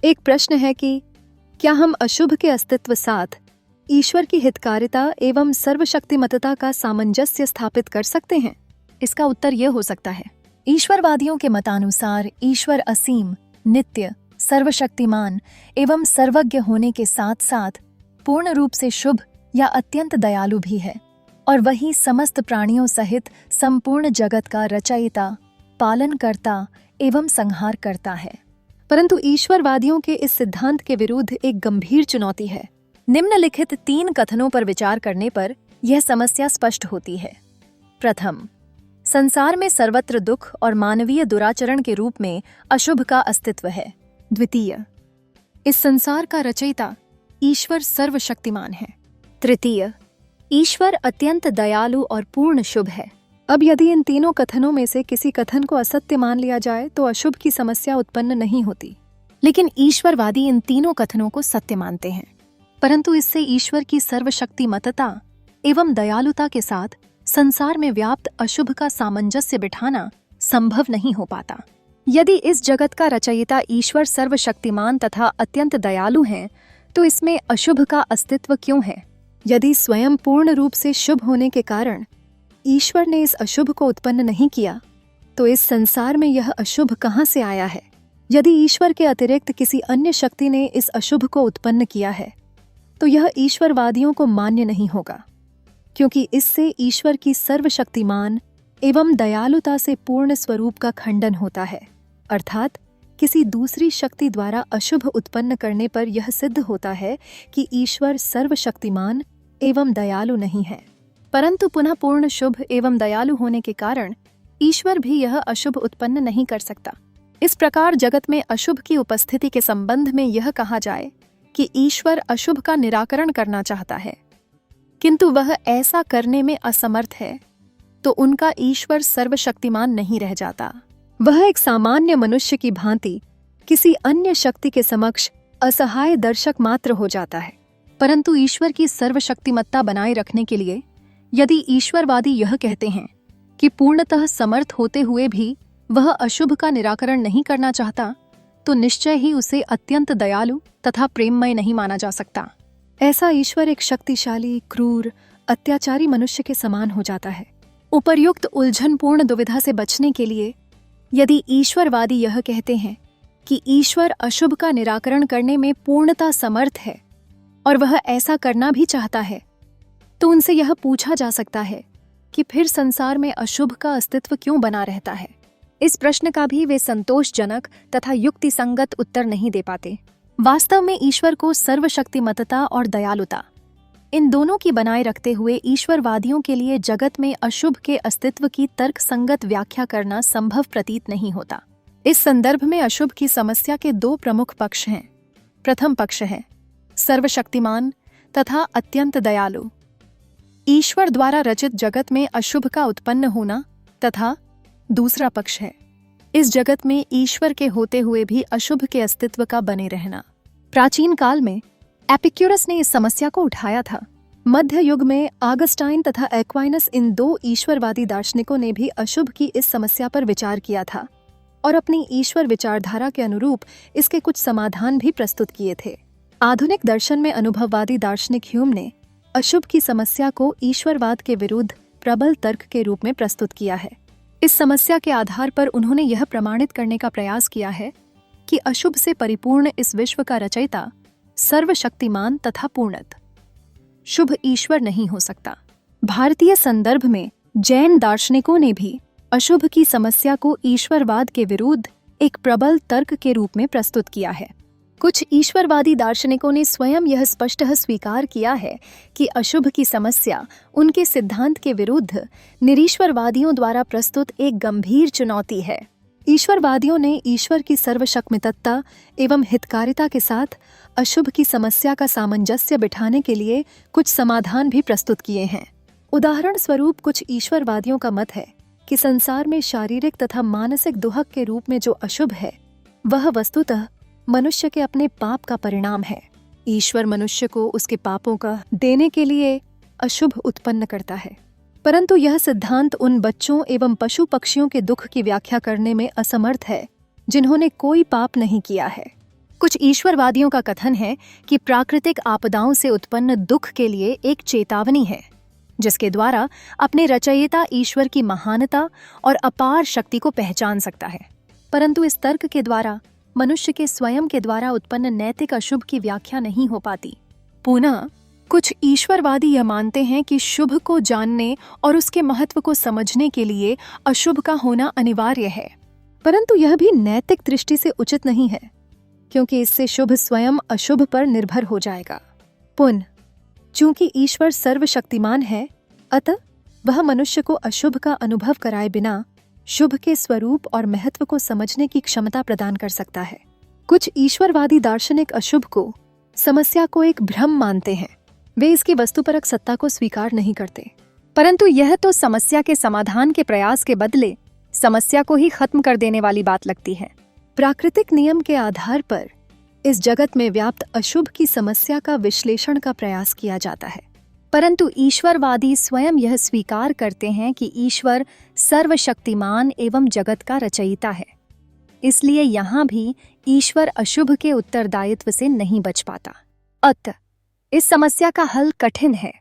एक प्रश्न है कि क्या हम अशुभ के अस्तित्व साथ ईश्वर की हितकारिता एवं सर्वशक्तिमत्ता का सामंजस्य स्थापित कर सकते हैं? इसका उत्तर यह हो सकता है। ईश्वरवादियों के मतानुसार ईश्वर असीम, नित्य, सर्वशक्तिमान एवं सर्वज्ञ होने के साथ साथ पूर्ण रूप से शुभ या अत्यंत दयालु भी है और वही समस्त प्राणियों सहित संपूर्ण जगत का रचयिता, पालनकर्ता एवं संहार करता है। परंतु ईश्वरवादियों के इस सिद्धांत के विरुद्ध एक गंभीर चुनौती है। निम्नलिखित 3 कथनों पर विचार करने पर यह समस्या स्पष्ट होती है। प्रथम, संसार में सर्वत्र दुख और मानवीय दुराचरण के रूप में अशुभ का अस्तित्व है। द्वितीय, इस संसार का रचयिता ईश्वर सर्वशक्तिमान है। तृतीय, ईश्वर अत्यंत दयालु और पूर्ण शुभ है। अब यदि इन तीनों कथनों में से किसी कथन को असत्य मान लिया जाए तो अशुभ की समस्या उत्पन्न नहीं होती। लेकिन ईश्वरवादी इन तीनों कथनों को सत्य मानते हैं, परंतु इससे ईश्वर की सर्वशक्तिमत्ता एवं दयालुता के साथ संसार में व्याप्त अशुभ का सामंजस्य बिठाना संभव नहीं हो पाता। यदि इस जगत का रचयिता ईश्वर सर्वशक्तिमान तथा अत्यंत दयालु हैं, तो इसमें अशुभ का अस्तित्व क्यों है? यदि स्वयं पूर्ण रूप से शुभ होने के कारण ईश्वर ने इस अशुभ को उत्पन्न नहीं किया, तो इस संसार में यह अशुभ कहाँ से आया है? यदि ईश्वर के अतिरिक्त किसी अन्य शक्ति ने इस अशुभ को उत्पन्न किया है, तो यह ईश्वरवादियों को मान्य नहीं होगा, क्योंकि इससे ईश्वर की सर्वशक्तिमान एवं दयालुता से पूर्ण स्वरूप का खंडन होता है। अर्थात किसी दूसरी शक्ति द्वारा अशुभ उत्पन्न करने पर यह सिद्ध होता है कि ईश्वर सर्वशक्तिमान एवं दयालु नहीं है। परंतु पुनः पूर्ण शुभ एवं दयालु होने के कारण ईश्वर भी यह अशुभ उत्पन्न नहीं कर सकता। इस प्रकार जगत में अशुभ की उपस्थिति के संबंध में यह कहा जाए कि ईश्वर अशुभ का निराकरण करना चाहता है, किंतु वह ऐसा करने में असमर्थ है, तो उनका ईश्वर सर्वशक्तिमान नहीं रह जाता। वह एक सामान्य मनुष्य की भांति किसी अन्य शक्ति के समक्ष असहाय दर्शक मात्र हो जाता है। परंतु ईश्वर की सर्वशक्तिमत्ता बनाए रखने के लिए यदि ईश्वरवादी यह कहते हैं कि पूर्णतः समर्थ होते हुए भी वह अशुभ का निराकरण नहीं करना चाहता, तो निश्चय ही उसे अत्यंत दयालु तथा प्रेममय नहीं माना जा सकता। ऐसा ईश्वर एक शक्तिशाली, क्रूर, अत्याचारी मनुष्य के समान हो जाता है। उपर्युक्त उलझनपूर्ण दुविधा से बचने के लिए यदि ईश्वरवादी यह कहते हैं कि ईश्वर अशुभ का निराकरण करने में पूर्णतः समर्थ है और वह ऐसा करना भी चाहता है, तो उनसे यह पूछा जा सकता है कि फिर संसार में अशुभ का अस्तित्व क्यों बना रहता है? इस प्रश्न का भी वे संतोषजनक तथा युक्तिसंगत उत्तर नहीं दे पाते। वास्तव में ईश्वर को सर्वशक्तिमत्ता और दयालुता, इन दोनों की बनाए रखते हुए ईश्वरवादियों के लिए जगत में अशुभ के अस्तित्व की तर्कसंगत व्याख्या करना संभव प्रतीत नहीं होता। इस संदर्भ में अशुभ की समस्या के 2 प्रमुख पक्ष हैं। प्रथम पक्ष है सर्वशक्तिमान तथा अत्यंत दयालु, ईश्वर द्वारा रचित जगत में अशुभ का उत्पन्न होना, तथा दूसरा पक्ष है इस जगत में ईश्वर के होते हुए भी अशुभ के अस्तित्व का बने रहना। प्राचीन काल में एपिक्यूरस ने इस समस्या को उठाया था। मध्य युग में ऑगस्टाइन तथा एक्वाइनस, इन 2 ईश्वरवादी दार्शनिकों ने भी अशुभ की इस समस्या पर विचार किया था और अपनी ईश्वर विचारधारा के अनुरूप इसके कुछ समाधान भी प्रस्तुत किए थे। आधुनिक दर्शन में अनुभववादी दार्शनिक ह्यूम ने अशुभ की समस्या को ईश्वरवाद के विरुद्ध प्रबल तर्क के रूप में प्रस्तुत किया है। इस समस्या के आधार पर उन्होंने यह प्रमाणित करने का प्रयास किया है कि अशुभ से परिपूर्ण इस विश्व का रचयिता सर्वशक्तिमान तथा पूर्णत शुभ ईश्वर नहीं हो सकता। भारतीय संदर्भ में जैन दार्शनिकों ने भी अशुभ की समस्या को ईश्वरवाद के विरुद्ध एक प्रबल तर्क के रूप में प्रस्तुत किया है। कुछ ईश्वरवादी दार्शनिकों ने स्वयं यह स्पष्टतः स्वीकार किया है कि अशुभ की समस्या उनके सिद्धांत के विरुद्ध निरीश्वरवादियों द्वारा प्रस्तुत एक गंभीर चुनौती है। ईश्वरवादियों ने ईश्वर की सर्वशक्तिमत्ता एवं हितकारिता के साथ अशुभ की समस्या का सामंजस्य बिठाने के लिए कुछ समाधान भी प्रस्तुत किए हैं। उदाहरण स्वरूप कुछ ईश्वरवादियों का मत है कि संसार में शारीरिक तथा मानसिक दुहक के रूप में जो अशुभ है, वह वस्तुतः मनुष्य के अपने पाप का परिणाम है। ईश्वर मनुष्य को उसके पापों का देने के लिए अशुभ उत्पन्न करता है, परंतु यह सिद्धांत उन बच्चों एवं पशु पक्षियों के दुख की व्याख्या करने में असमर्थ है जिन्होंने कोई पाप नहीं किया है। कुछ ईश्वरवादियों का कथन है कि प्राकृतिक आपदाओं से उत्पन्न दुख के लिए एक चेतावनी है, जिसके द्वारा अपने रचयिता ईश्वर की महानता और अपार शक्ति को पहचान सकता है। परंतु इस तर्क के द्वारा मनुष्य के स्वयं के द्वारा उत्पन्न नैतिक अशुभ की व्याख्या नहीं हो पाती। पुनः कुछ ईश्वरवादी यह मानते हैं कि शुभ को जानने और उसके महत्व को समझने के लिए अशुभ का होना अनिवार्य है, परंतु यह भी नैतिक दृष्टि से उचित नहीं है, क्योंकि इससे शुभ स्वयं अशुभ पर निर्भर हो जाएगा। पुनः चूंकि ईश्वर सर्वशक्तिमान है, अतः वह मनुष्य को अशुभ का अनुभव कराए बिना शुभ के स्वरूप और महत्व को समझने की क्षमता प्रदान कर सकता है। कुछ ईश्वरवादी दार्शनिक अशुभ को समस्या को एक भ्रम मानते हैं। वे इसकी वस्तुपरक सत्ता को स्वीकार नहीं करते, परंतु यह तो समस्या के समाधान के प्रयास के बदले समस्या को ही खत्म कर देने वाली बात लगती है। प्राकृतिक नियम के आधार पर इस जगत में व्याप्त अशुभ की समस्या का विश्लेषण का प्रयास किया जाता है, परंतु ईश्वरवादी स्वयं यह स्वीकार करते हैं कि ईश्वर सर्वशक्तिमान एवं जगत का रचयिता है। इसलिए यहाँ भी ईश्वर अशुभ के उत्तरदायित्व से नहीं बच पाता। अतः इस समस्या का हल कठिन है,